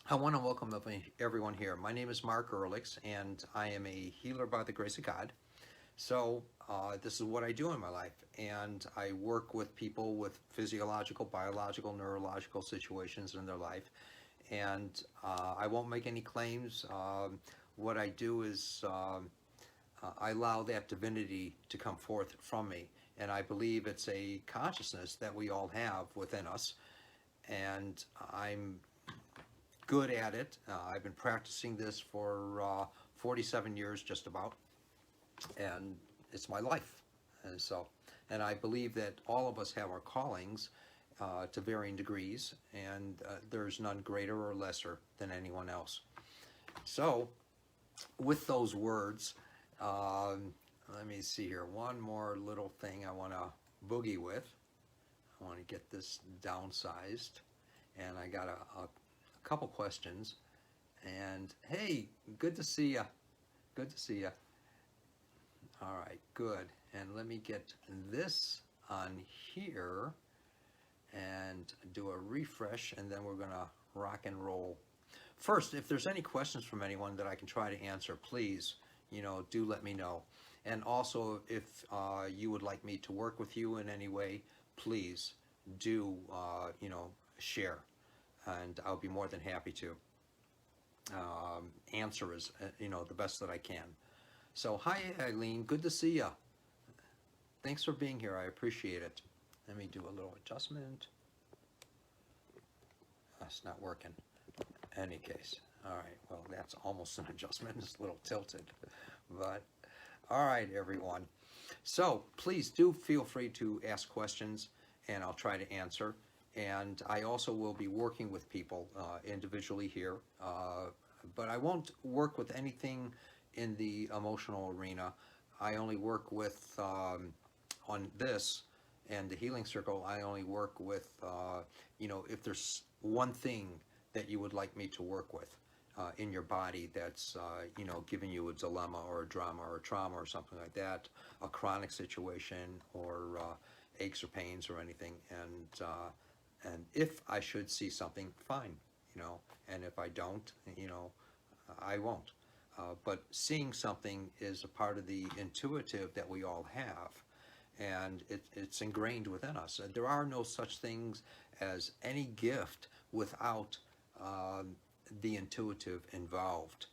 I want to welcome everyone here. My name is Mark Ehrlichs, and I am a healer by the grace of God. This is what I do in my life, and I work with people with physiological, biological, neurological situations in their life. And I won't make any claims. What I do is I allow that divinity to come forth from me. And I believe it's a consciousness that we all have within us. And I'm good at it. I've been practicing this for 47 years, just about, and it's my life. And so, and I believe that all of us have our callings to varying degrees, and there's none greater or lesser than anyone else. So, with those words, um, let me see here. One more little thing I want to boogie with. I want to get this downsized, and I got a couple questions. And hey, good to see you. Good to see you. All right, good. And let me get this on here and do a refresh, and then we're gonna rock and roll. First, if there's any questions from anyone that I can try to answer, please, do let me know. And also, if you would like me to work with you in any way, please do, share, and I'll be more than happy to answer as the best that I can. So, hi Eileen, good to see you. Thanks for being here. I appreciate it. Let me do a little adjustment. That's not working. Any case. All right. Well, that's almost an adjustment. It's a little tilted, but all right, everyone. So please do feel free to ask questions, and I'll try to answer. And I also will be working with people individually here, but I won't work with anything in the emotional arena. I only work with on this and the healing circle. I only work with if there's one thing that you would like me to work with in your body that's giving you a dilemma or a drama or a trauma or something like that, a chronic situation or aches or pains or anything, and if I should see something, fine, and if I don't, I won't. But seeing something is a part of the intuitive that we all have, and it's ingrained within us. There are no such things as any gift without the intuitive involved.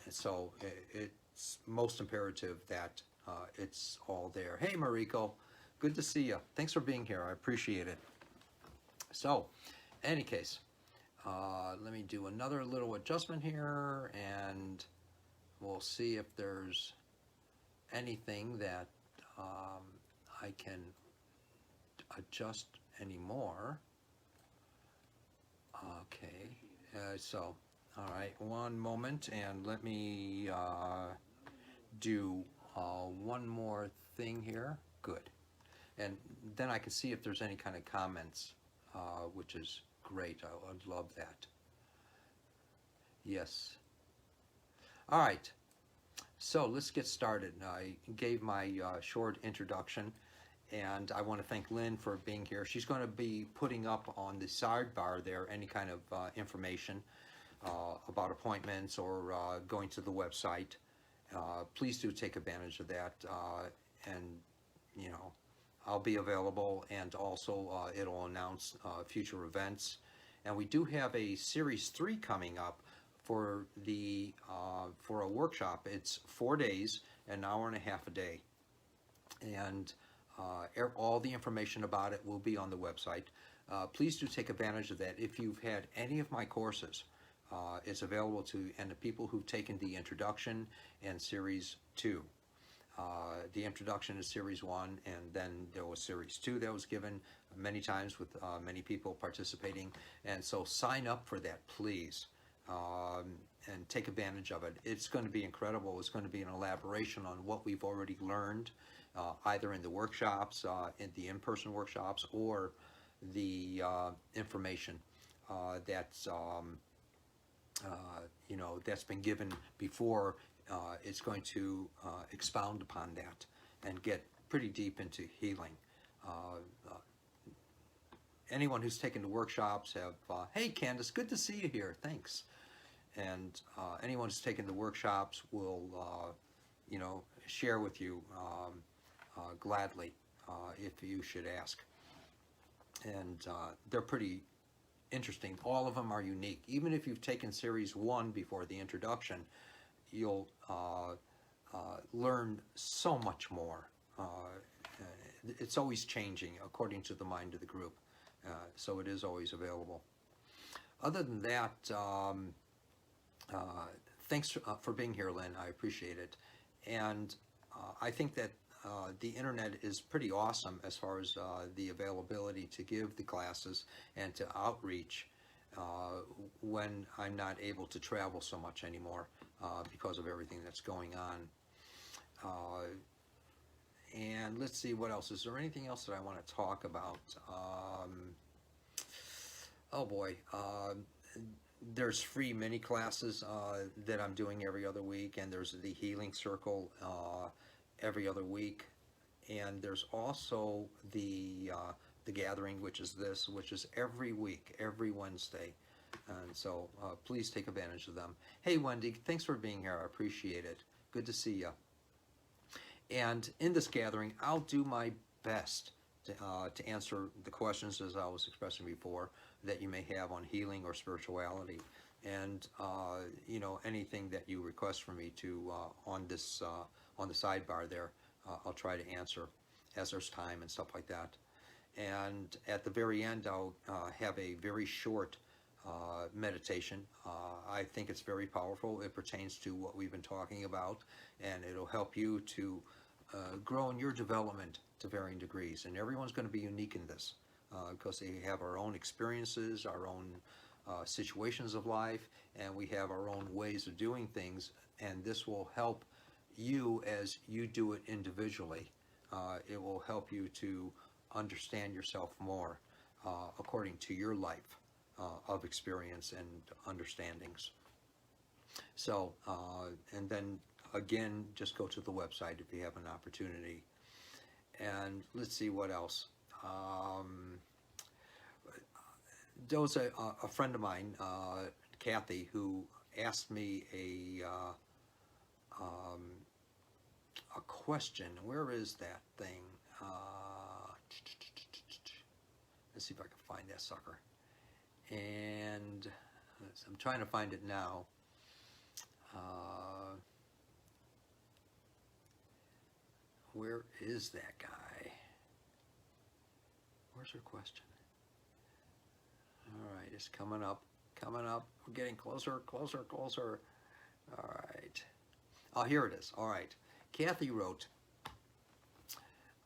And so it's most imperative that it's all there. Hey, Mariko, good to see you. Thanks for being here. I appreciate it. So, any case, let me do another little adjustment here, and we'll see if there's anything that I can adjust anymore. Okay, all right, one moment, and let me do one more thing here. Good. And then I can see if there's any kind of comments, which is great. I'd love that. Yes. All right. So let's get started. I gave my short introduction, and I want to thank Lynn for being here. She's going to be putting up on the sidebar there any kind of information about appointments or going to the website. Please do take advantage of that, and you know, I'll be available, and also it'll announce future events. And we do have a series 3 coming up for the for a workshop. It's 4 days, an hour and a half a day, and all the information about it will be on the website. Please do take advantage of that. If you've had any of my courses, it's available to and the people who've taken the introduction and series 2. The introduction is series 1, and then there was series 2 that was given many times with many people participating. And so sign up for that, please, and take advantage of it. It's going to be incredible. It's going to be an elaboration on what we've already learned, either in the workshops, in the in-person workshops, or the information that's that's been given before. It's going to expound upon that and get pretty deep into healing. anyone who's taken the workshops have, hey Candace, good to see you here, thanks. And anyone who's taken the workshops will, share with you gladly if you should ask. And they're pretty interesting. All of them are unique. Even if you've taken series 1 before the introduction, you'll learn so much more. It's always changing according to the mind of the group, so it is always available. Other than that, thanks for being here, Lynn. I appreciate it. And I think that the internet is pretty awesome as far as the availability to give the classes and to outreach when I'm not able to travel so much anymore because of everything that's going on. And let's see what else. Is there anything else that I want to talk about? Oh boy. There's free mini classes that I'm doing every other week, and there's the Healing Circle every other week, and there's also the Gathering, which is every week, every Wednesday, and so please take advantage of them. Hey Wendy, thanks for being here. I appreciate it. Good to see you. And in this gathering, I'll do my best to answer the questions, as I was expressing before, that you may have on healing or spirituality, and anything that you request from me to on the sidebar there, I'll try to answer as there's time and stuff like that. And at the very end, I'll have a very short meditation. I think it's very powerful. It pertains to what we've been talking about, and it'll help you to grow in your development to varying degrees. And everyone's going to be unique in this because they have our own experiences, our own situations of life, and we have our own ways of doing things, and this will help you as you do it individually. It will help you to understand yourself more according to your life of experience and understandings. So, and then again, just go to the website if you have an opportunity. And let's see what else. There was a friend of mine, Kathy, who asked me a question. Where is that thing? Let's see if I can find that sucker. And I'm trying to find it now. Where is that guy? Where's her question? All right, it's coming up. We're getting closer. All right. Oh, here it is. All right. Kathy wrote,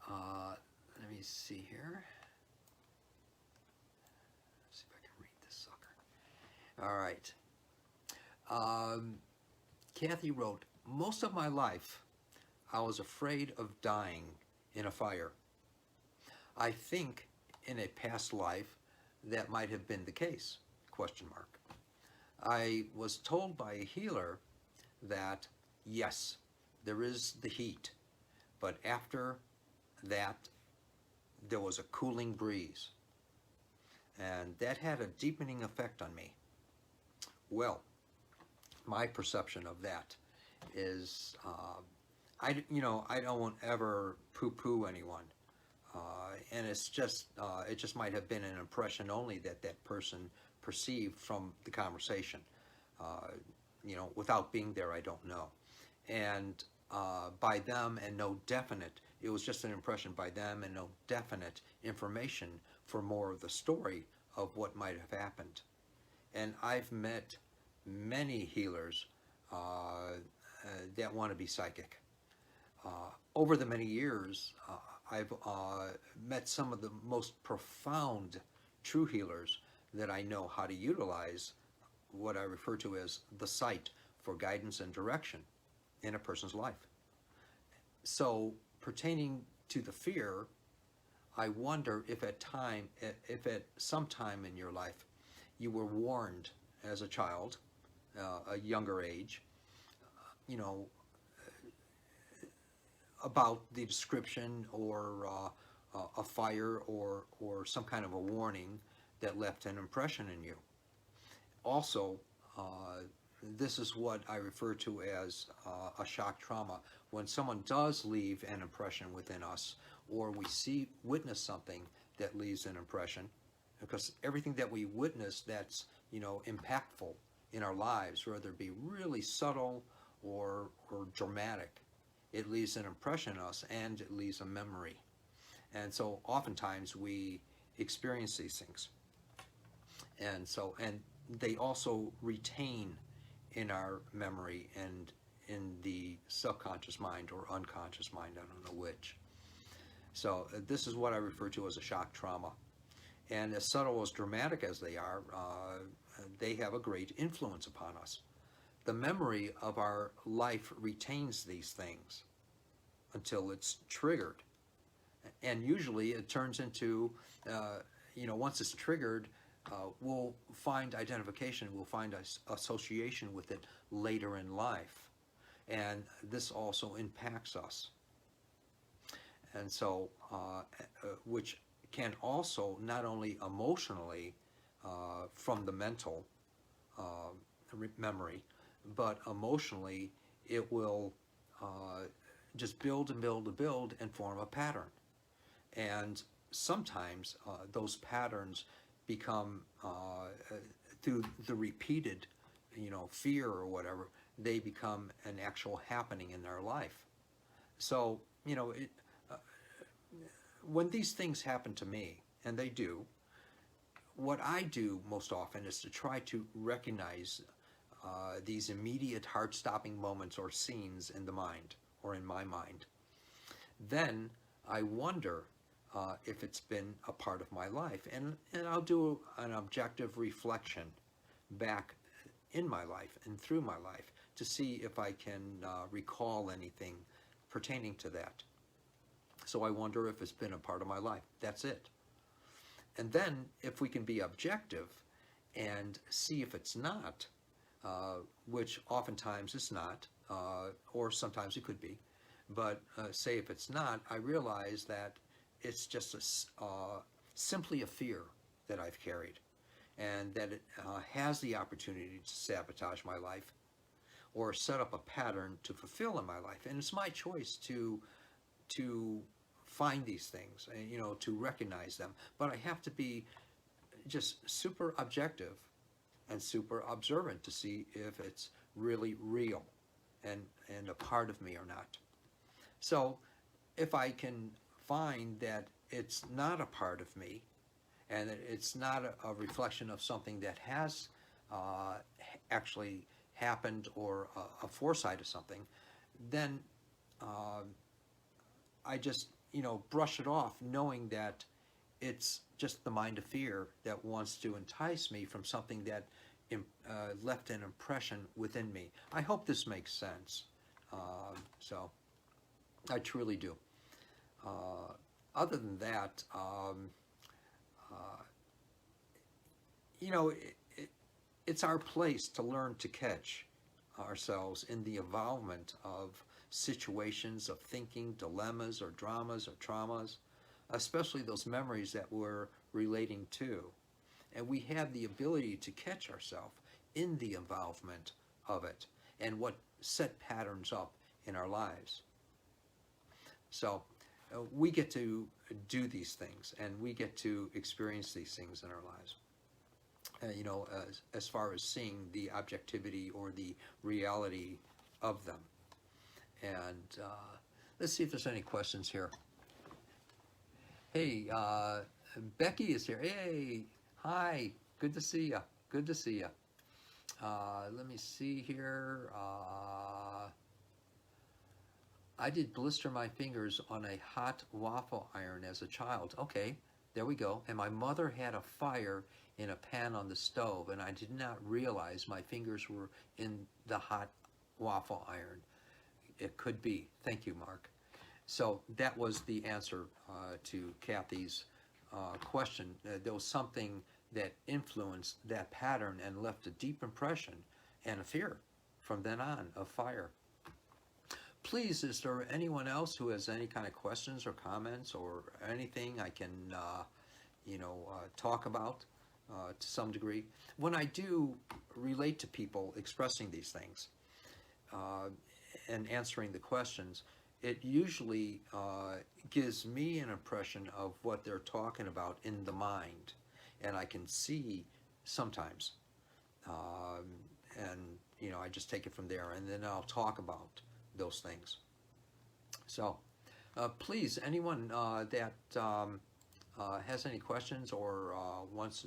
let me see here. Let's see if I can read this sucker. All right. Kathy wrote, most of my life, I was afraid of dying in a fire. I think in a past life that might have been the case, ? I was told by a healer that, yes, there is the heat, but after that, there was a cooling breeze. And that had a deepening effect on me. Well, my perception of that is, I don't ever poo-poo anyone. And it's just, it just might have been an impression only that that person perceived from the conversation. Without being there, I don't know. And by them and no definite, it was just an impression by them and no definite information for more of the story of what might have happened. And I've met many healers that want to be psychic. Over the many years, I've met some of the most profound true healers that I know how to utilize what I refer to as the sight for guidance and direction in a person's life. So pertaining to the fear, I wonder if at some time in your life you were warned as a child, a younger age, about the description or a fire or some kind of a warning that left an impression in you. Also, this is what I refer to as a shock trauma. When someone does leave an impression within us, or we witness something that leaves an impression, because everything that we witness that's impactful in our lives, whether it be really subtle or dramatic, it leaves an impression in us and it leaves a memory. And so oftentimes we experience these things. And they also retain in our memory and in the subconscious mind or unconscious mind, I don't know which. So this is what I refer to as a shock trauma. And as subtle, as dramatic as they are, they have a great influence upon us. The memory of our life retains these things until it's triggered. And usually it turns into, once it's triggered, we'll find identification, we'll find association with it later in life. And this also impacts us. And so, which can also not only emotionally, from the mental memory, but emotionally it will just build and build and build and form a pattern. And sometimes those patterns become, through the repeated, fear or whatever, they become an actual happening in their life. So, when these things happen to me, and they do, what I do most often is to try to recognize these immediate heart-stopping moments or scenes in the mind, or in my mind. Then I wonder if it's been a part of my life. And I'll do an objective reflection back in my life and through my life to see if I can recall anything pertaining to that. So I wonder if it's been a part of my life. That's it. And then if we can be objective and see if it's not, which oftentimes it's not, or sometimes it could be, but say if it's not, I realize that it's just simply a fear that I've carried, and that it has the opportunity to sabotage my life or set up a pattern to fulfill in my life. And it's my choice to find these things, to recognize them. But I have to be just super objective and super observant to see if it's really real and a part of me or not. So if I can find that it's not a part of me, and that it's not a reflection of something that has actually happened, or a foresight of something, then I just brush it off, knowing that it's just the mind of fear that wants to entice me from something that left an impression within me. I hope this makes sense. So I truly do. Other than that, it's our place to learn to catch ourselves in the involvement of situations of thinking, dilemmas or dramas or traumas, especially those memories that we're relating to. And we have the ability to catch ourselves in the involvement of it and what set patterns up in our lives. So we get to do these things, and we get to experience these things in our lives. As far as seeing the objectivity or the reality of them. And let's see if there's any questions here. Hey, Becky is here. Hey, hi, good to see you. Good to see you. Let me see here. I did blister my fingers on a hot waffle iron as a child. Okay, there we go. And my mother had a fire in a pan on the stove, and I did not realize my fingers were in the hot waffle iron. It could be. Thank you, Mark. So that was the answer to Kathy's question. There was something that influenced that pattern and left a deep impression and a fear from then on of fire. please, is there anyone else who has any kind of questions or comments or anything I can, talk about to some degree? When I do relate to people expressing these things and answering the questions, it usually gives me an impression of what they're talking about in the mind, and I can see sometimes, and I just take it from there, and then I'll talk about those things. So please, anyone that has any questions or wants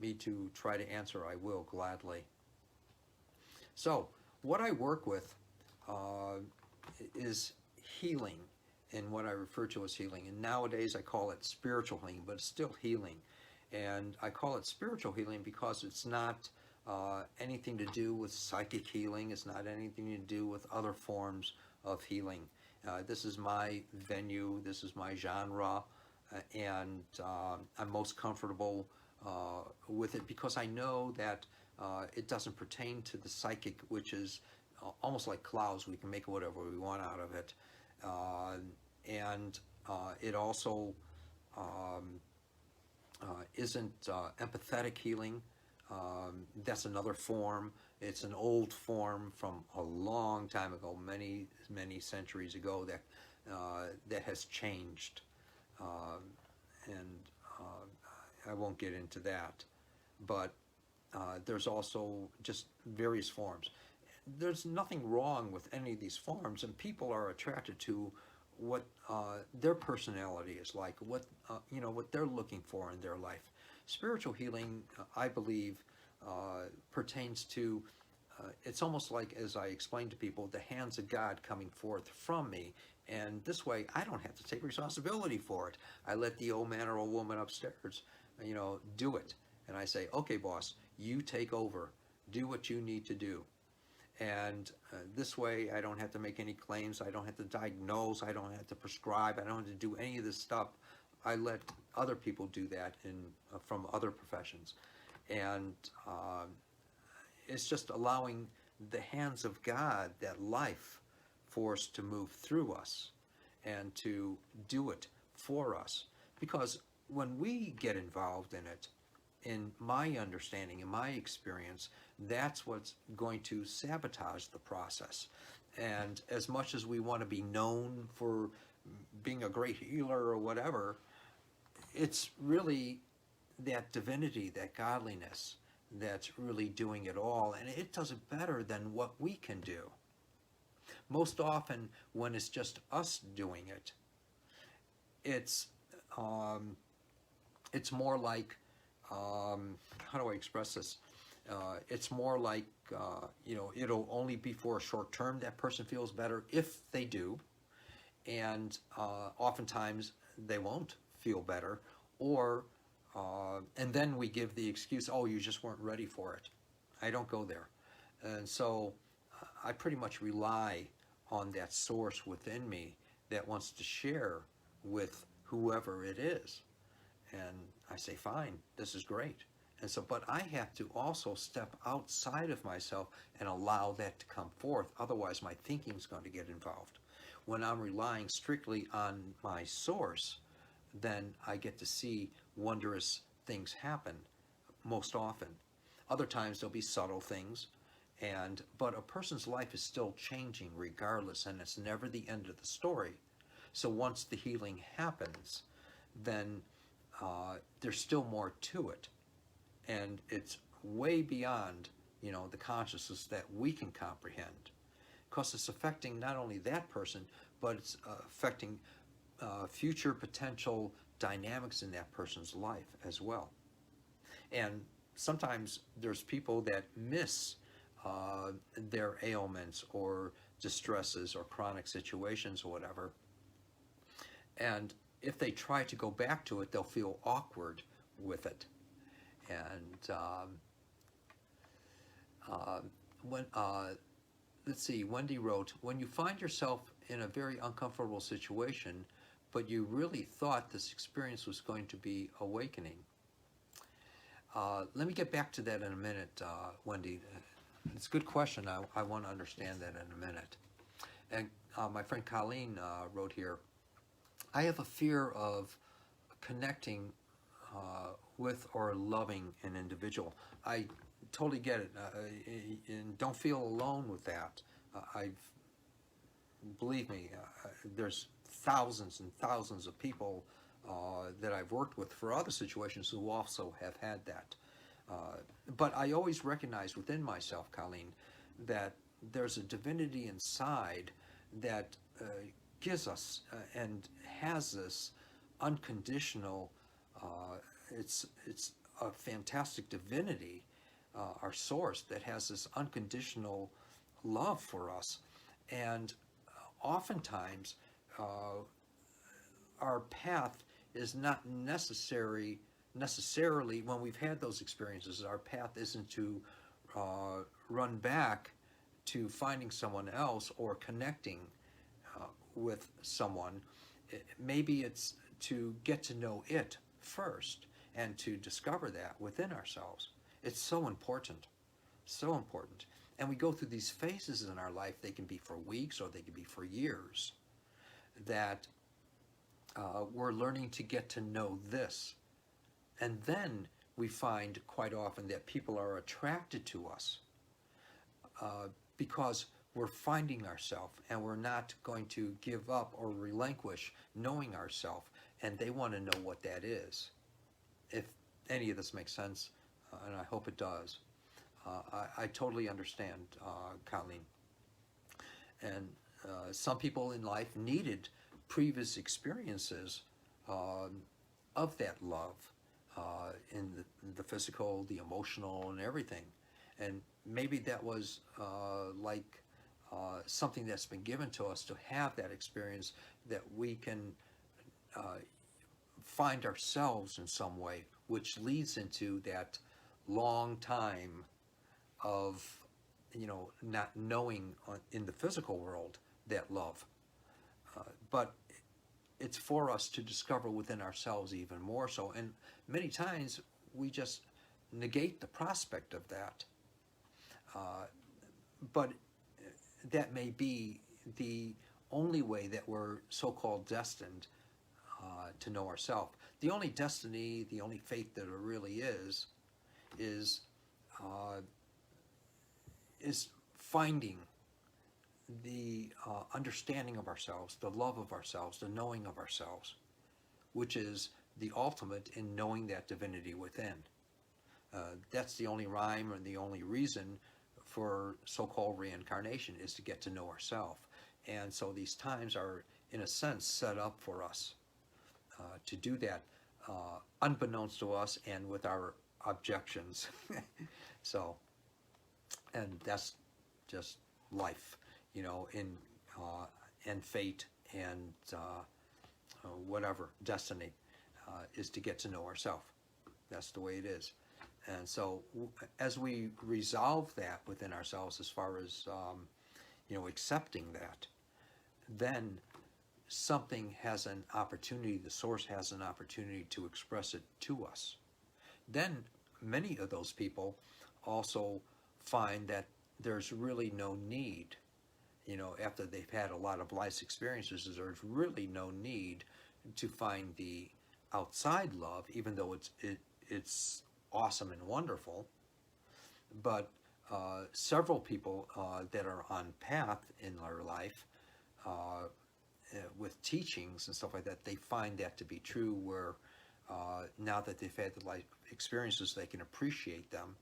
me to try to answer, I will gladly. So what I work with is healing, and what I refer to as healing. And nowadays I call it spiritual healing, but it's still healing. And I call it spiritual healing because it's not anything to do with psychic healing. It's not anything to do with other forms of healing. This is my venue. This is my genre. And I'm most comfortable with it because I know that it doesn't pertain to the psychic, which is almost like clouds. We can make whatever we want out of it. And it also isn't empathetic healing. That's another form. It's an old form from a long time ago, many, many centuries ago, that has changed. And I won't get into that. But there's also just various forms. There's nothing wrong with any of these forms, and people are attracted to what their personality is like, what they're looking for in their life. Spiritual healing, I believe, pertains to, it's almost like, as I explain to people, the hands of God coming forth from me, and this way I don't have to take responsibility for it. I let the old man or old woman upstairs, do it, and I say, okay, boss, you take over, do what you need to do. And this way I don't have to make any claims, I don't have to diagnose, I don't have to prescribe, I don't have to do any of this stuff. I let other people do that from other professions. And it's just allowing the hands of God, that life force, to move through us and to do it for us. Because when we get involved in it, in my understanding, in my experience, that's what's going to sabotage the process. And as much as we want to be known for being a great healer or whatever, it's really that divinity, that godliness, that's really doing it all, and it does it better than what we can do. Most often, when it's just us doing it, it's more like, how do I express this? It's more like, it'll only be for a short term. That person feels better if they do, and oftentimes they won't feel better, or and then we give the excuse, oh, you just weren't ready for it. I don't go there. And so I pretty much rely on that source within me that wants to share with whoever it is. And I say, fine, this is great. And so, but I have to also step outside of myself and allow that to come forth. Otherwise, my thinking's going to get involved. When I'm relying strictly on my source, then I get to see wondrous things happen most often. Other times there'll be subtle things, but a person's life is still changing regardless, and it's never the end of the story. So once the healing happens, then there's still more to it, and it's way beyond the consciousness that we can comprehend, because it's affecting not only that person, but it's affecting future potential dynamics in that person's life as well. And sometimes there's people that miss their ailments or distresses or chronic situations or whatever, and if they try to go back to it, they'll feel awkward with it. And let's see, Wendy wrote, when you find yourself in a very uncomfortable situation, but you really thought this experience was going to be awakening. Let me get back to that in a minute, Wendy. It's a good question. I want to understand that in a minute. And my friend Colleen wrote here, I have a fear of connecting with or loving an individual. I totally get it, and don't feel alone with that. I've believe me, there's thousands and thousands of people that I've worked with for other situations who also have had that. But I always recognize within myself, Colleen, that there's a divinity inside that gives us and has this unconditional. It's a fantastic divinity, our source, that has this unconditional love for us, and oftentimes our path is not necessarily when we've had those experiences. Our path isn't to run back to finding someone else or connecting with someone. Maybe it's to get to know it first and to discover that within ourselves. It's so important, so important. And we go through these phases in our life. They can be for weeks or they can be for years, that we're learning to get to know this. And then we find quite often that people are attracted to us because we're finding ourselves, and we're not going to give up or relinquish knowing ourselves, and they want to know what that is. If any of this makes sense, and I hope it does. I totally understand, Colleen. And some people in life needed previous experiences of that love in the physical, the emotional, and everything. And maybe that was like something that's been given to us to have that experience, that we can find ourselves in some way, which leads into that long time of, not knowing in the physical world that love. But it's for us to discover within ourselves even more so. And many times we just negate the prospect of that. But that may be the only way that we're so-called destined to know ourselves. The only destiny, the only fate that it really is finding the understanding of ourselves, the love of ourselves, the knowing of ourselves, which is the ultimate in knowing that divinity within. That's the only rhyme and the only reason for so-called reincarnation, is to get to know ourselves. And so these times are, in a sense, set up for us to do that, unbeknownst to us and with our objections. So, and that's just life, and fate and whatever, destiny, is to get to know ourselves. That's the way it is. And so as we resolve that within ourselves, as far as, accepting that, then something has an opportunity, the source has an opportunity to express it to us. Then many of those people also find that there's really no need, after they've had a lot of life's experiences, there's really no need to find the outside love, even though it's awesome and wonderful. But several people that are on path in their life, with teachings and stuff like that, they find that to be true, where now that they've had the life experiences, they can appreciate them,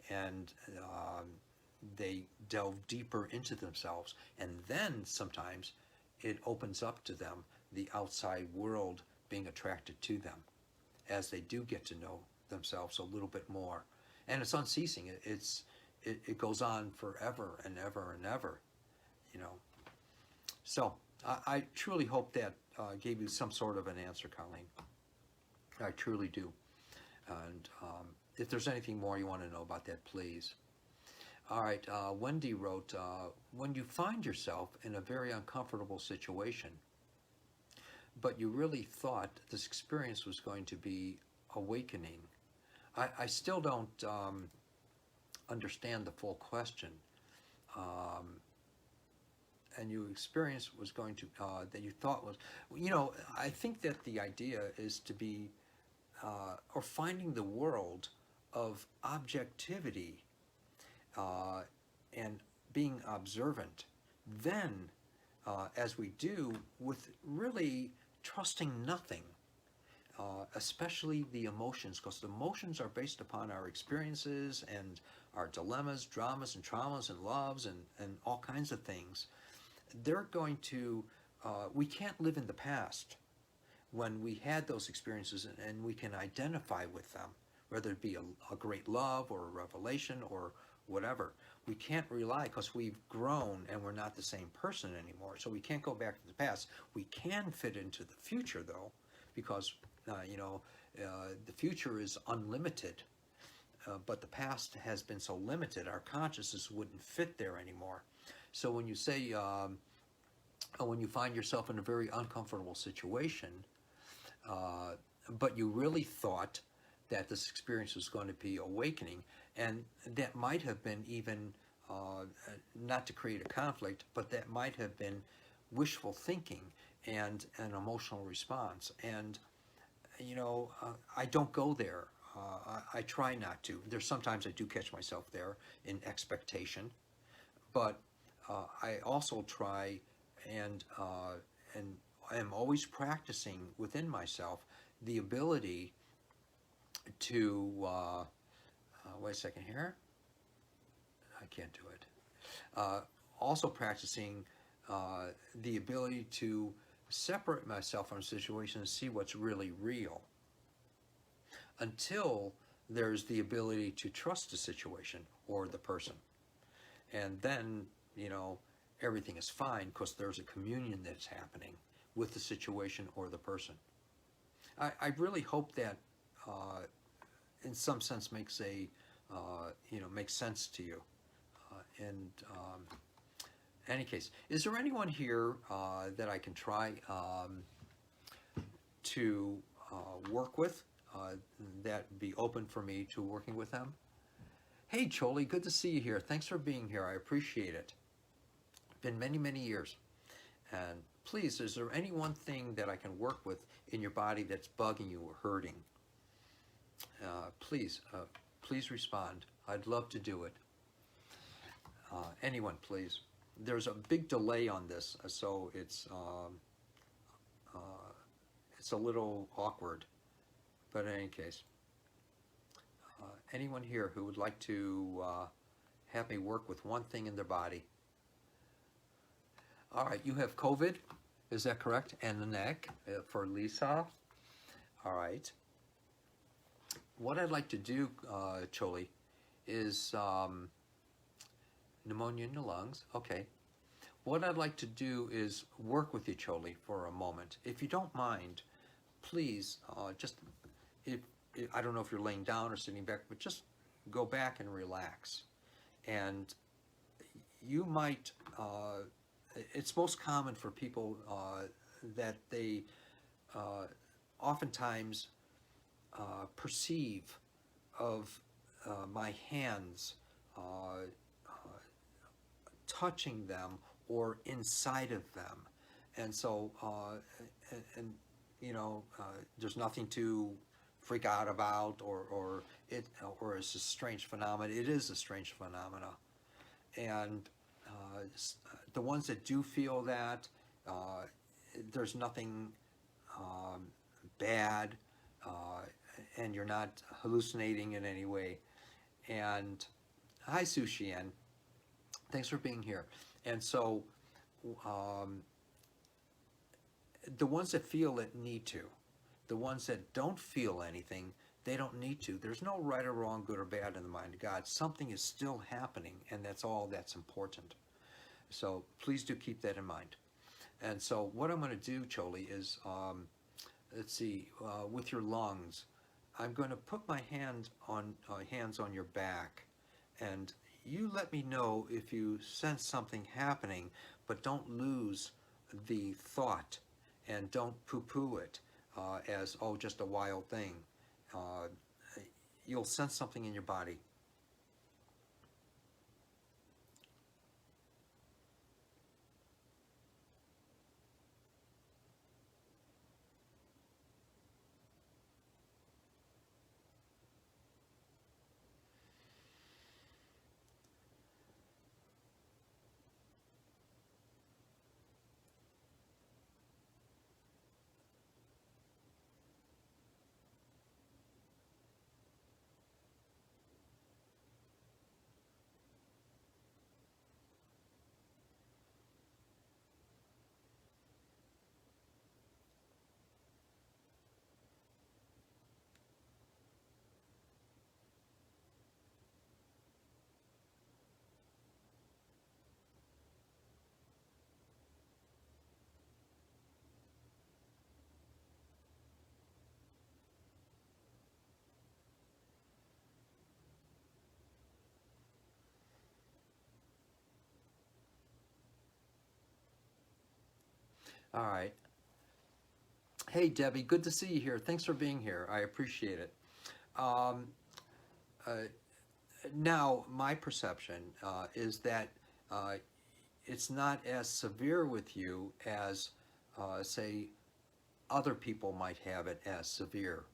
and they delve deeper into themselves, and then sometimes it opens up to them the outside world being attracted to them as they do get to know themselves a little bit more. And it's unceasing. It goes on forever and ever and ever, So I truly hope that gave you some sort of an answer, Colleen. I truly do. And if there's anything more you want to know about that, please. All right, Wendy wrote, when you find yourself in a very uncomfortable situation, but you really thought this experience was going to be awakening. I still don't understand the full question. and you experienced was going to, that you thought was, you know, I think that the idea is to be, or finding the world of objectivity, uh, and being observant. Then, as we do, with really trusting nothing, especially the emotions, because the emotions are based upon our experiences and our dilemmas, dramas, and traumas, and loves, and all kinds of things. They're going to, we can't live in the past when we had those experiences, and we can identify with them, whether it be a great love or a revelation or whatever. We can't rely, because we've grown and we're not the same person anymore. So we can't go back to the past. We can fit into the future, though, because you know, the future is unlimited, but the past has been so limited, our consciousness wouldn't fit there anymore. So when you say, when you find yourself in a very uncomfortable situation, but you really thought that this experience was going to be awakening, and that might have been even, not to create a conflict, but that might have been wishful thinking and an emotional response. And you know, I don't go there. I try not to. There's sometimes I do catch myself there in expectation, but I also try, and I am always practicing within myself the ability to wait a second here. I can't do it. Also practicing the ability to separate myself from a situation and see what's really real, until there's the ability to trust the situation or the person. And then, you know, everything is fine, because there's a communion that's happening with the situation or the person. I really hope that in some sense makes a, you know, makes sense to you. And any case, is there anyone here that I can try to work with, that be open for me to working with them? Hey, Choli, good to see you here. Thanks for being here. I appreciate it. Been many, many years. And please, is there any one thing that I can work with in your body that's bugging you or hurting? Please, please respond. I'd love to do it. Anyone, please. There's a big delay on this, so it's a little awkward. But in any case, anyone here who would like to have me work with one thing in their body? All right, you have COVID, is that correct? And the neck for Lisa. All right. What I'd like to do, Choli, is pneumonia in the lungs. Okay. What I'd like to do is work with you, Choli, for a moment. If you don't mind, please, just, if I don't know if you're laying down or sitting back, but just go back and relax. And you might, it's most common for people that they oftentimes perceive of my hands touching them or inside of them. And so, and you know, there's nothing to freak out about, or it's a strange phenomenon. It is a strange phenomena. And the ones that do feel that, there's nothing bad, and you're not hallucinating in any way. And hi, Su Xian. Thanks for being here. And so, the ones that feel it need to. The ones that don't feel anything, they don't need to. There's no right or wrong, good or bad in the mind of God. Something is still happening, and that's all that's important. So please do keep that in mind. And so what I'm going to do, Choli, is, let's see, with your lungs, I'm going to put my hands on your back, and you let me know if you sense something happening, but don't lose the thought, and don't poo-poo it as, oh, just a wild thing. You'll sense something in your body. All right. Hey, Debbie, good to see you here. Thanks for being here. I appreciate it. Um, uh, Now, my perception is that uh, it's not as severe with you as, say, other people might have it as severe.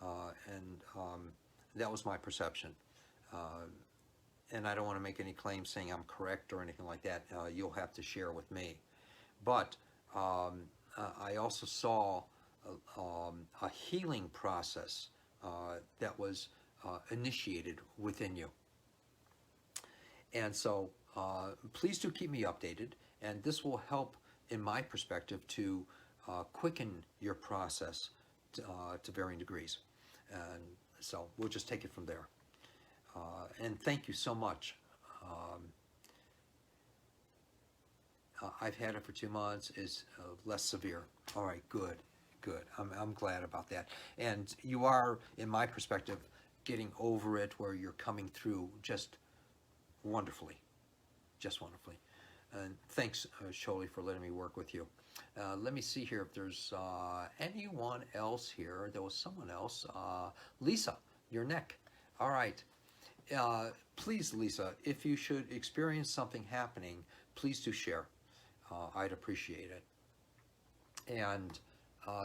And that was my perception. Uh, and I don't want to make any claims saying I'm correct or anything like that. You'll have to share with me. But I also saw a healing process that was initiated within you. And so please do keep me updated, and this will help, in my perspective, to quicken your process to varying degrees. And so we'll just take it from there. And thank you so much. Um, I've had it for 2 months. It's less severe. All right, good, good. I'm glad about that. And you are, in my perspective, getting over it where you're coming through just wonderfully, just wonderfully. And thanks, Sholi, for letting me work with you. Let me see here if there's anyone else here. There was someone else. Lisa, your neck. All right. Please, Lisa, if you should experience something happening, please do share. I'd appreciate it. And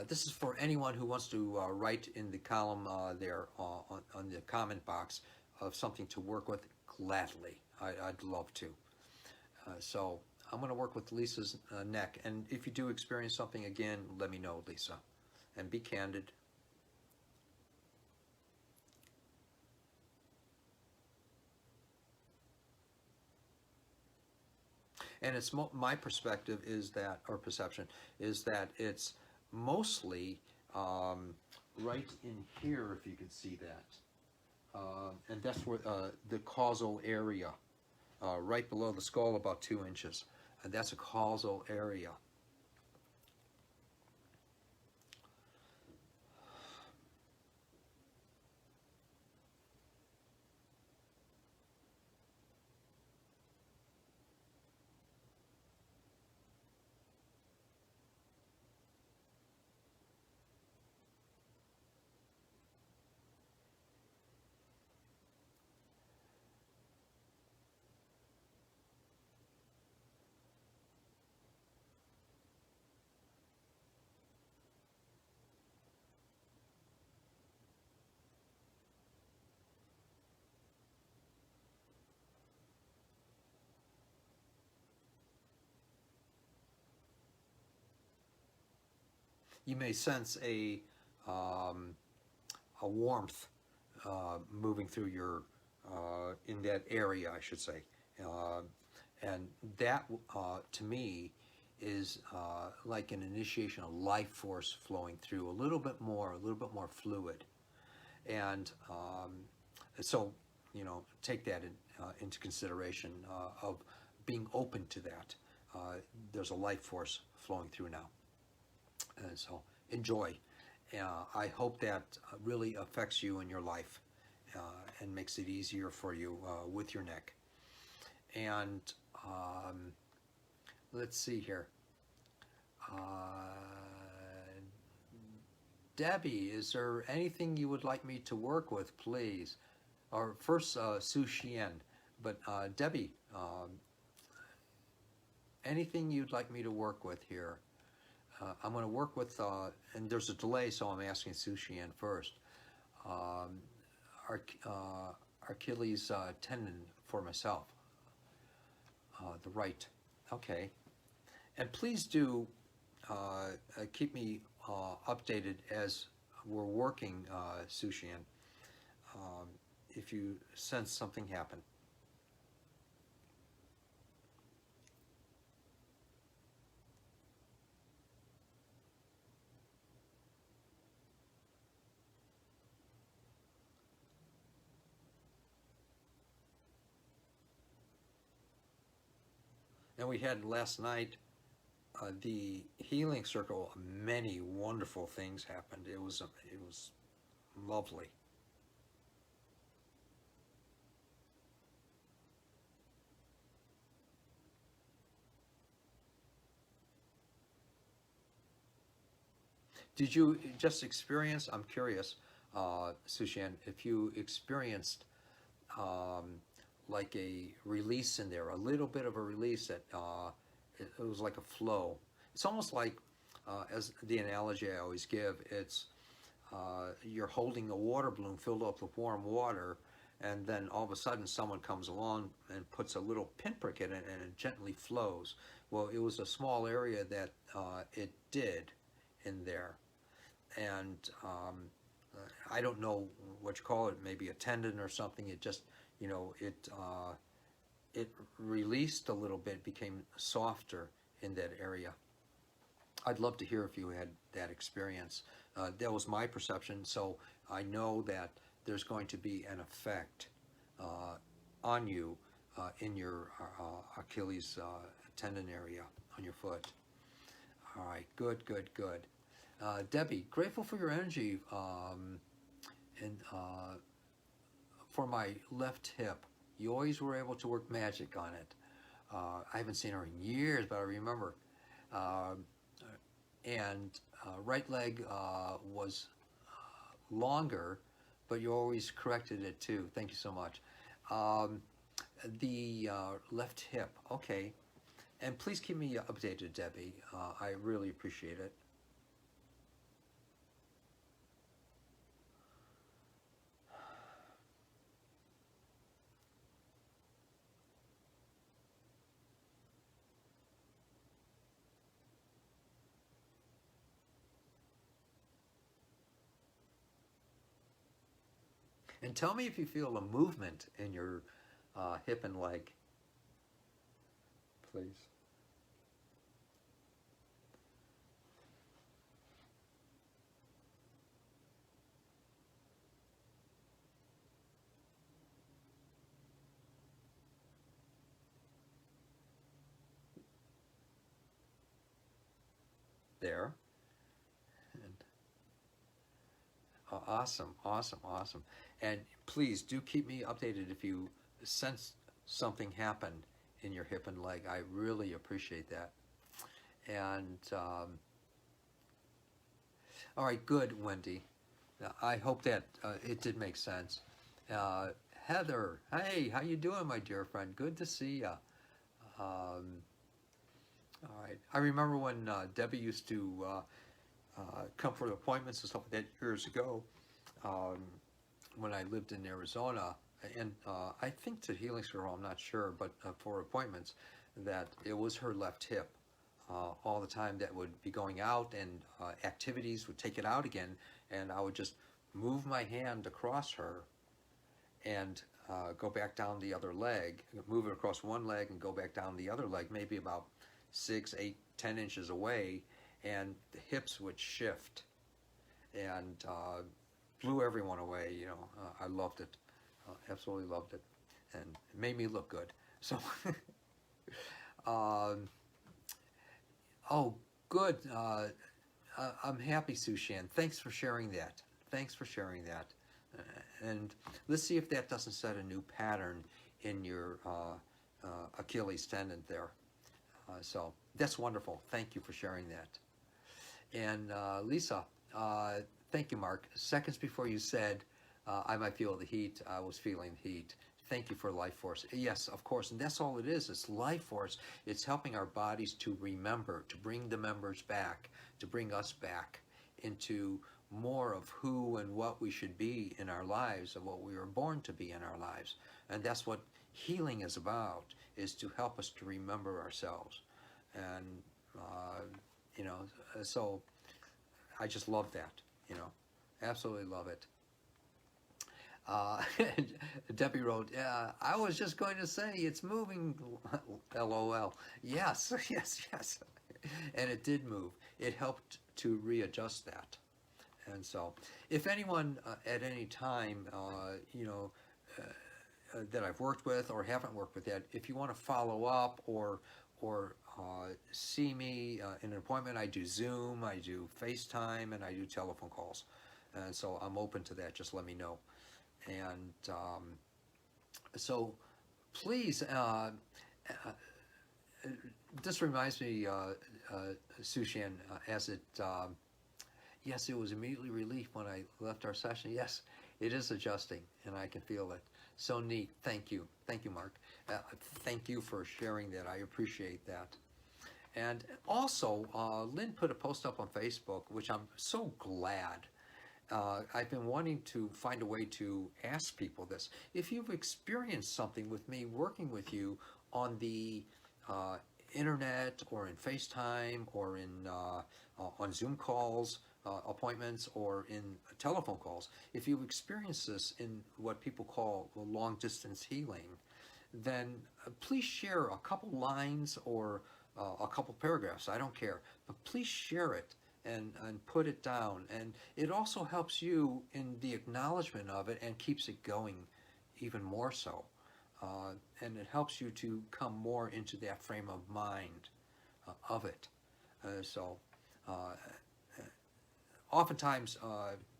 this is for anyone who wants to write in the column there on the comment box of something to work with. Gladly, I'd love to. So I'm going to work with Lisa's neck, and if you do experience something again, let me know, Lisa, and be candid. And it's my perspective is that, or perception, is that it's mostly right in here, if you can see that. And that's where the causal area, right below the skull, about 2 inches. And that's a causal area. You may sense a warmth moving through your in that area, I should say, and that to me is like an initiation of life force flowing through a little bit more fluid, and so take that into consideration of being open to that. There's a life force flowing through now, and so enjoy. I hope that really affects you in your life and makes it easier for you with your neck. And let's see here. Debbie, is there anything you would like me to work with, please? Or first, Su Xian. But Debbie, anything you'd like me to work with here? I'm going to work with, and there's a delay, so I'm asking Su Xian first. Achilles tendon for myself, the right. Okay. And please do keep me updated as we're working, Su Xian, if you sense something happen. And we had last night the healing circle. Many wonderful things happened. It was lovely. Did you just experience, I'm curious, Sushan, if you experienced um, like a release in there, a little bit of a release that it was like a flow. It's almost like, as the analogy I always give, it's you're holding a water balloon filled up with warm water, and then all of a sudden someone comes along and puts a little pinprick in it, and it gently flows. Well, it was a small area that it did in there, and I don't know what you call it, maybe a tendon or something. It just, it released a little bit, became softer in that area. I'd love to hear if you had that experience. That was my perception, so I know that there's going to be an effect on you in your Achilles tendon area on your foot. All right, good, good, good. Debbie, grateful for your energy and for my left hip. You always were able to work magic on it. I haven't seen her in years, but I remember. And right leg was longer, but you always corrected it too. Thank you so much. The left hip, okay. And please keep me updated, Debbie. I really appreciate it. And tell me if you feel a movement in your hip and leg, please. There. And, awesome, awesome, awesome. And please do keep me updated if you sense something happen in your hip and leg. I really appreciate that. And all right, good, Wendy. I hope that it did make sense. Uh, Heather, hey, how you doing, my dear friend? Good to see you. All right. I remember when Debbie used to come for appointments and stuff like that years ago um, when I lived in Arizona. And I think to Healing Circle, I'm not sure, but for appointments, that it was her left hip all the time that would be going out, and activities would take it out again, and I would just move my hand across her and go back down the other leg, move it across one leg and go back down the other leg, maybe about 6, 8, 10 inches away, and the hips would shift and blew everyone away. I loved it, absolutely loved it, and it made me look good. So, um, oh, good. I'm happy, Sushan. Thanks for sharing that. Thanks for sharing that. And let's see if that doesn't set a new pattern in your Achilles tendon there. So that's wonderful. Thank you for sharing that. And Lisa, thank you, Mark. Seconds before you said, I might feel the heat, I was feeling the heat. Thank you for life force. Yes, of course, and that's all it is. It's life force. It's helping our bodies to remember, to bring the members back, to bring us back into more of who and what we should be in our lives, of what we were born to be in our lives. And that's what healing is about, is to help us to remember ourselves. And, so I just love that, absolutely love it. Uh, Debbie wrote, I was just going to say it's moving, LOL. Yes, yes, yes. And it did move. It helped to readjust that. And so, if anyone at any time, that I've worked with or haven't worked with yet, if you want to follow up or see me in an appointment, I do Zoom, I do FaceTime, and I do telephone calls. And so I'm open to that. Just let me know. And so please, this reminds me, Sushan, as it, Yes, it was immediately relief when I left our session. Yes, it is adjusting, and I can feel it. So neat. Thank you. Thank you, Mark. Thank you for sharing that. I appreciate that. And also, Lynn put a post up on Facebook, which I'm so glad. I've been wanting to find a way to ask people this. If you've experienced something with me working with you on the uh, internet or in FaceTime or in on Zoom calls, appointments, or in telephone calls, if you've experienced this in what people call long distance healing, then please share a couple lines or a couple paragraphs. I don't care, but please share it and put it down. And it also helps you in the acknowledgement of it and keeps it going even more so. And it helps you to come more into that frame of mind of it. So oftentimes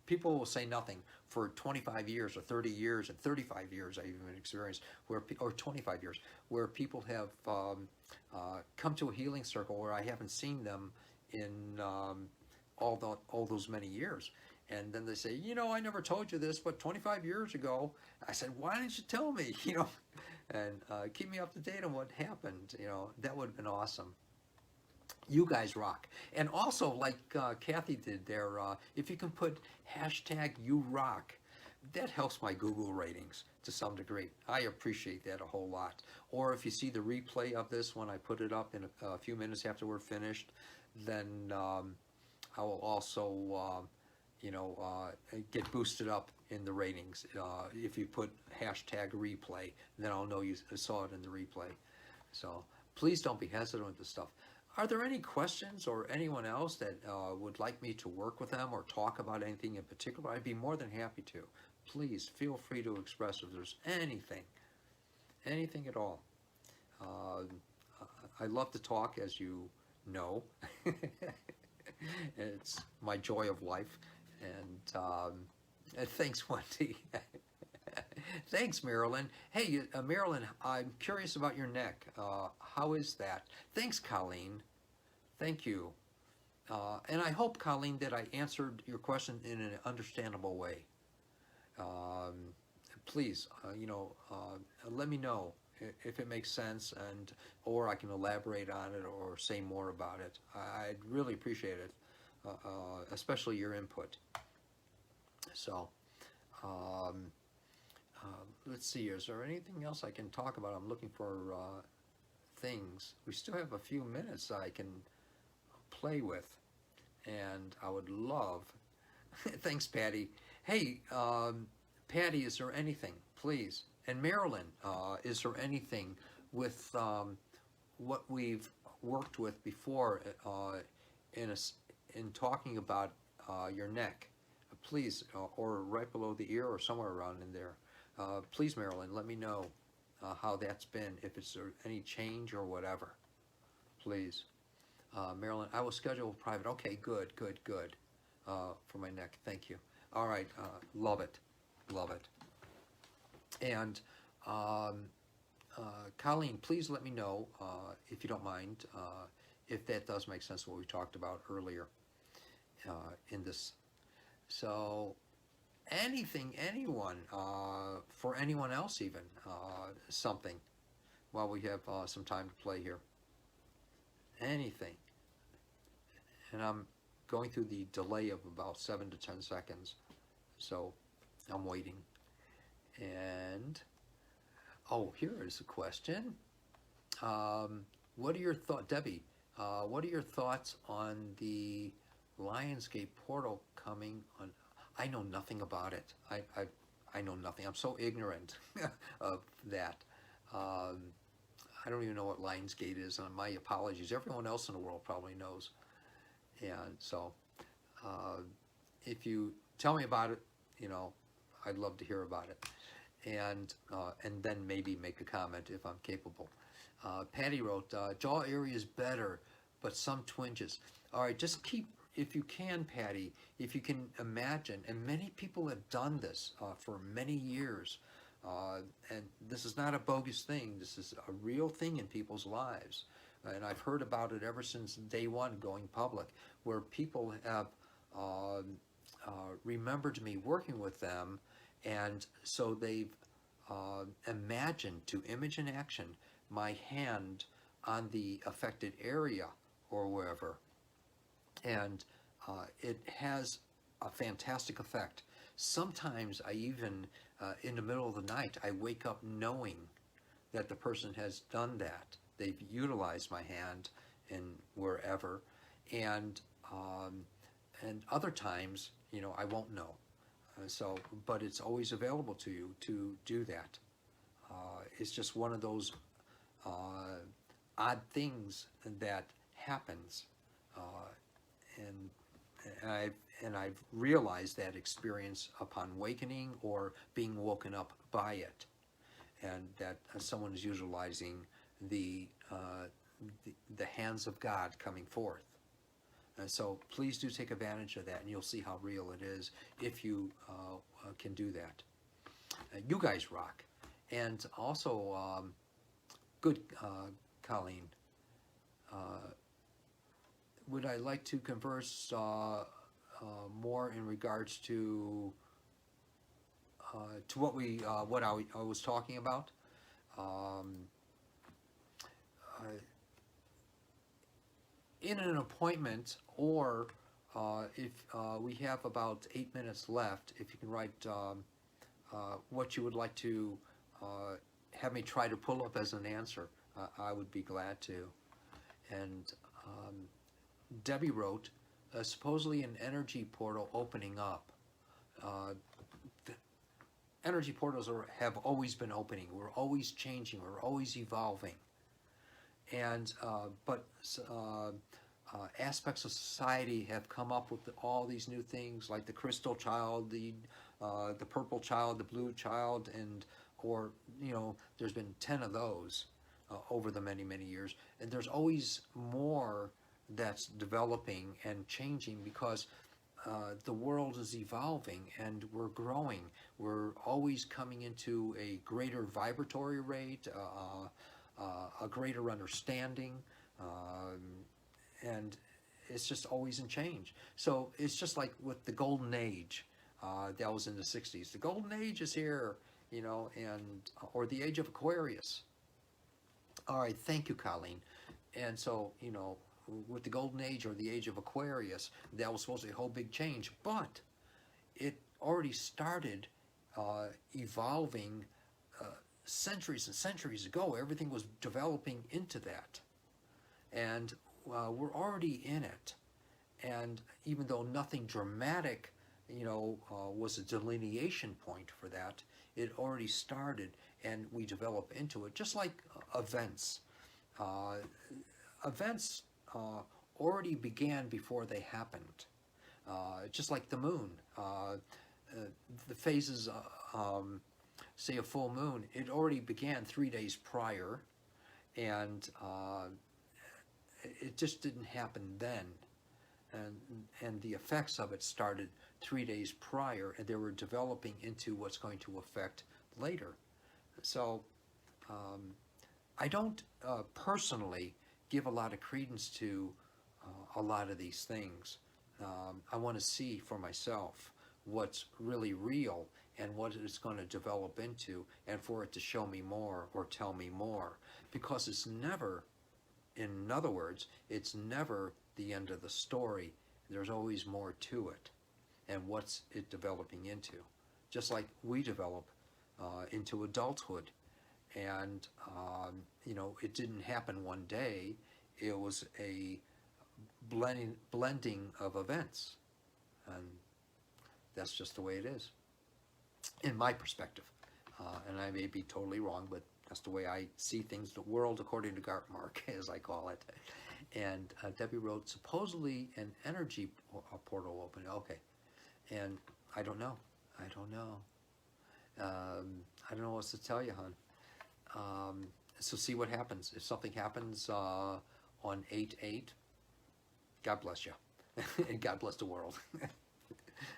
people will say nothing for 25 years or 30 years and 35 years I even experienced where or 25 years where people have come to a healing circle where I haven't seen them in all those many years, and then they say, I never told you this, but 25 years ago. I said, why didn't you tell me? And keep me up to date on what happened. That would have been awesome. You guys rock. And also, like Kathy did there, if you can put hashtag you rock, that helps my Google ratings to some degree. I appreciate that a whole lot. Or if you see the replay of this when I put it up in a few minutes after we're finished, then I will also, get boosted up in the ratings. If you put hashtag replay, then I'll know you saw it in the replay. So please don't be hesitant with this stuff. Are there any questions or anyone else that would like me to work with them or talk about anything in particular? I'd be more than happy to. Please feel free to express if there's anything at all. I love to talk, as you know. It's my joy of life. And thanks, Wendy. Thanks, Marilyn. Hey, Marilyn, I'm curious about your neck. How is that? Thanks, Colleen. Thank you. And I hope, Colleen, that I answered your question in an understandable way. Please, let me know if it makes sense, or I can elaborate on it or say more about it. I'd really appreciate it, especially your input. So, let's see, is there anything else I can talk about? I'm looking for things. We still have a few minutes I can play with, and I would love, thanks, Patty. Hey, Patty, is there anything, please? And Marilyn, is there anything with what we've worked with before in talking about your neck? Please, or right below the ear or somewhere around in there. Please, Marilyn, let me know how that's been, if it's any change or whatever. Please. Marilyn, I will schedule private. Okay, good. For my neck, thank you. All right, love it. And Colleen, please let me know, if you don't mind, if that does make sense what we talked about earlier in this. So anything, anyone, for anyone else even, something, while we have some time to play here. Anything. And I'm going through the delay of about 7 to 10 seconds, so I'm waiting. And here is a question. What are your thoughts, Debbie? What are your thoughts on the Lionsgate portal coming on? I know nothing about it. I know nothing. I'm so ignorant of that. I don't even know what Lionsgate is, and my apologies. Everyone else in the world probably knows. And so, if you tell me about it, I'd love to hear about it. And then maybe make a comment if I'm capable. Patty wrote, jaw area is better, but some twinges. All right, just keep, if you can, Patty, if you can imagine, and many people have done this for many years, and this is not a bogus thing, this is a real thing in people's lives. And I've heard about it ever since day one going public, where people have remembered me working with them, and so they've imagined, to image in action, my hand on the affected area or wherever, and it has a fantastic effect. Sometimes I even, in the middle of the night, I wake up knowing that the person has done that. They've utilized my hand in wherever, and other times, I won't know. But it's always available to you to do that. It's just one of those odd things that happens, and I've realized that experience upon awakening or being woken up by it, and that someone is utilizing the hands of God coming forth. And so please do take advantage of that, and you'll see how real it is if you can do that. You guys rock. And also, good, Colleen, would I like to converse more in regards to what I was talking about? In an appointment, or if we have about 8 minutes left, if you can write what you would like to have me try to pull up as an answer, I would be glad to. And Debbie wrote, supposedly an energy portal opening up. Energy portals have always been opening. We're always changing. We're always evolving. And but aspects of society have come up with all these new things, like the crystal child, the purple child, the blue child, or there's been 10 of those over the many years, and there's always more that's developing and changing, because the world is evolving and we're growing. We're always coming into a greater vibratory rate, a greater understanding, and it's just always in change. So it's just like with the golden age that was in the 60s. The golden age is here, or the age of Aquarius. All right, thank you, Colleen. And so, with the golden age or the age of Aquarius, that was supposed to be a whole big change, but it already started evolving centuries and centuries ago. Everything was developing into that, and we're already in it. And even though nothing dramatic, was a delineation point for that, it already started, and we develop into it, just like events. Events already began before they happened. Just like the moon, the phases, say a full moon, it already began 3 days prior, and it just didn't happen then. And the effects of it started 3 days prior, and they were developing into what's going to affect later. So I don't personally give a lot of credence to a lot of these things. I want to see for myself what's really real and what it's going to develop into, and for it to show me more or tell me more, because it's never, in other words, it's never the end of the story. There's always more to it, and what's it developing into. Just like we develop into adulthood, and it didn't happen one day. It was a blending of events, and that's just the way it is, in my perspective. And I may be totally wrong, but that's the way I see things, the world according to Gartmark, as I call it. And Debbie wrote, supposedly an energy portal open. Okay. And I don't know. I don't know what else to tell you, hon. So see what happens. If something happens on 8/8, God bless you. And God bless the world.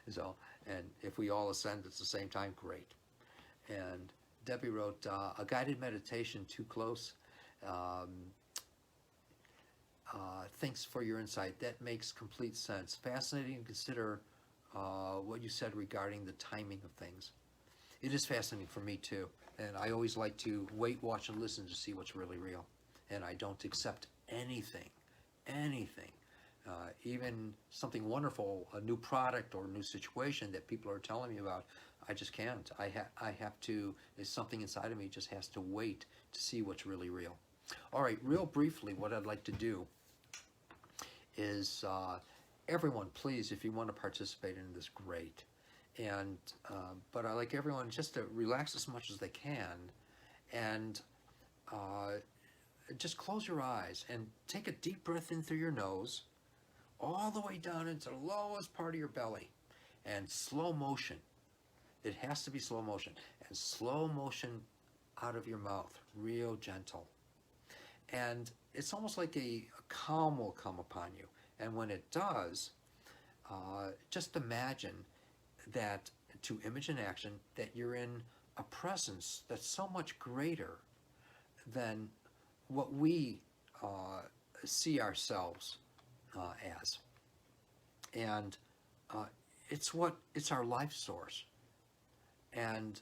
So, and if we all ascend at the same time, great. And Debbie wrote, a guided meditation too close. Thanks for your insight. That makes complete sense. Fascinating to consider what you said regarding the timing of things. It is fascinating for me too, and I always like to wait, watch, and listen to see what's really real. And I don't accept anything, even something wonderful, a new product or a new situation that people are telling me about. I just can't. I have to. There's something inside of me just has to wait to see what's really real. All right, real briefly, what I'd like to do is everyone, please, if you want to participate in this, great. And but I like everyone just to relax as much as they can, and just close your eyes and take a deep breath in through your nose, all the way down into the lowest part of your belly, and slow motion. It has to be slow motion, and slow motion out of your mouth, real gentle. And it's almost like a calm will come upon you. And when it does, just imagine that, to image in action, that you're in a presence that's so much greater than what we see ourselves as. And it's our life source. And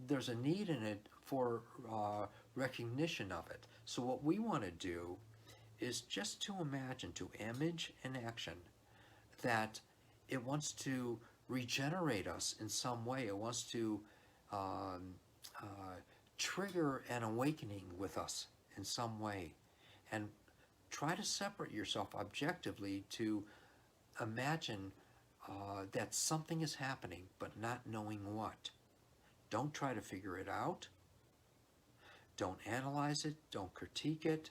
there's a need in it for recognition of it. So what we want to do is just to imagine, to image in action, that it wants to regenerate us in some way. It wants to trigger an awakening with us in some way. And try to separate yourself objectively to imagine that something is happening, but not knowing what. Don't try to figure it out. Don't analyze it. Don't critique it.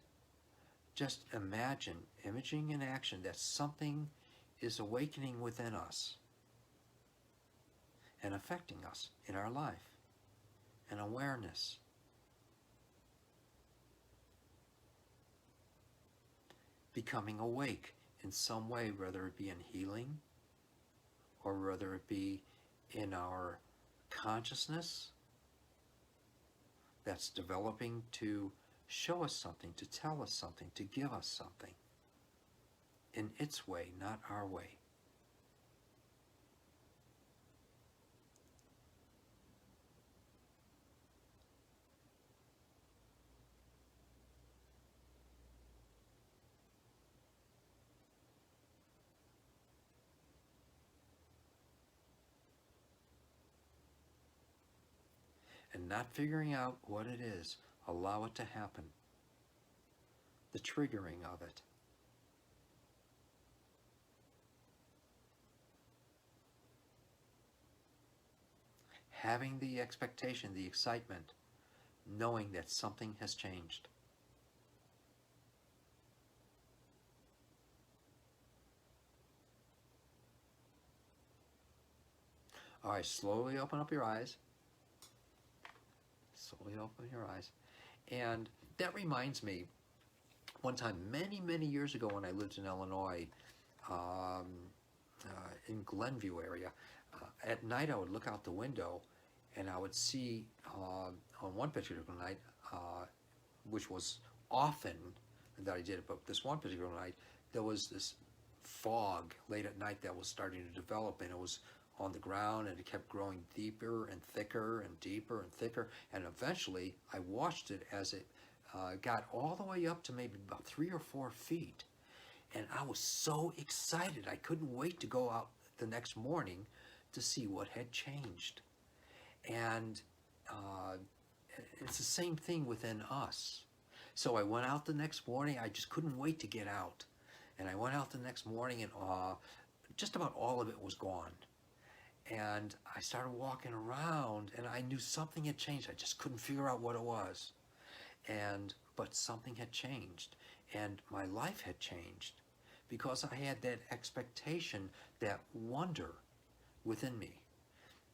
Just imagine, imaging in action, that something is awakening within us and affecting us in our life. An awareness. Becoming awake in some way, whether it be in healing or whether it be in our consciousness that's developing to show us something, to tell us something, to give us something in its way, not our way. And not figuring out what it is, allow it to happen. The triggering of it. Having the expectation, the excitement, knowing that something has changed. All right, slowly open up your eyes. Slowly open your eyes. And that reminds me, one time, many years ago when I lived in Illinois, in Glenview area, at night I would look out the window and I would see, on one particular night, which was often that I did it, but this one particular night, there was this fog late at night that was starting to develop, and it was on the ground, and it kept growing deeper and thicker and deeper and thicker, and eventually I watched it as it got all the way up to maybe about 3 or 4 feet, and I was so excited. I couldn't wait to go out the next morning to see what had changed. And it's the same thing within us. So I went out the next morning. I just couldn't wait to get out. And I went out the next morning, and just about all of it was gone. And I started walking around, and I knew something had changed. I just couldn't figure out what it was. But something had changed, and my life had changed because I had that expectation, that wonder within me.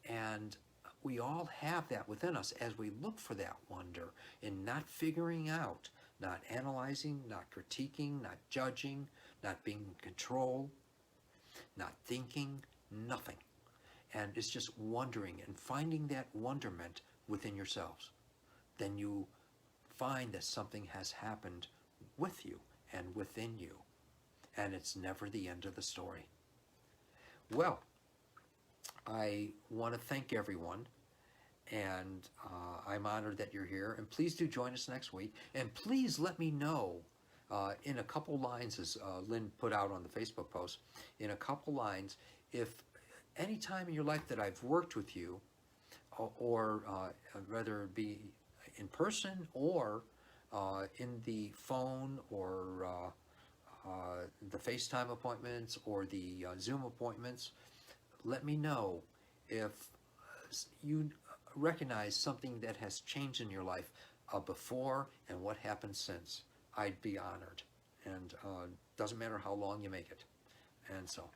And we all have that within us as we look for that wonder in not figuring out, not analyzing, not critiquing, not judging, not being in control, not thinking, nothing. And it's just wondering and finding that wonderment within yourselves. Then you find that something has happened with you and within you. And it's never the end of the story. Well, I want to thank everyone, and I'm honored that you're here. And please do join us next week. And please let me know in a couple lines, as Lynn put out on the Facebook post, in a couple lines, if any time in your life that I've worked with you, or whether it be in person or in the phone, or the FaceTime appointments or the Zoom appointments, let me know if you recognize something that has changed in your life before and what happened since. I'd be honored, and doesn't matter how long you make it. And so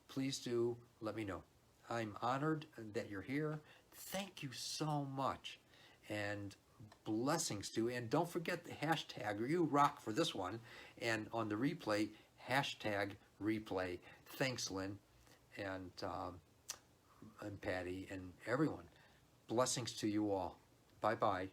please do let me know. I'm honored that you're here. Thank you so much, and blessings to you. And don't forget the hashtag, you rock, for this one, and on the replay, hashtag replay. Thanks, Lynn, and Patty, and everyone. Blessings to you all. Bye-bye.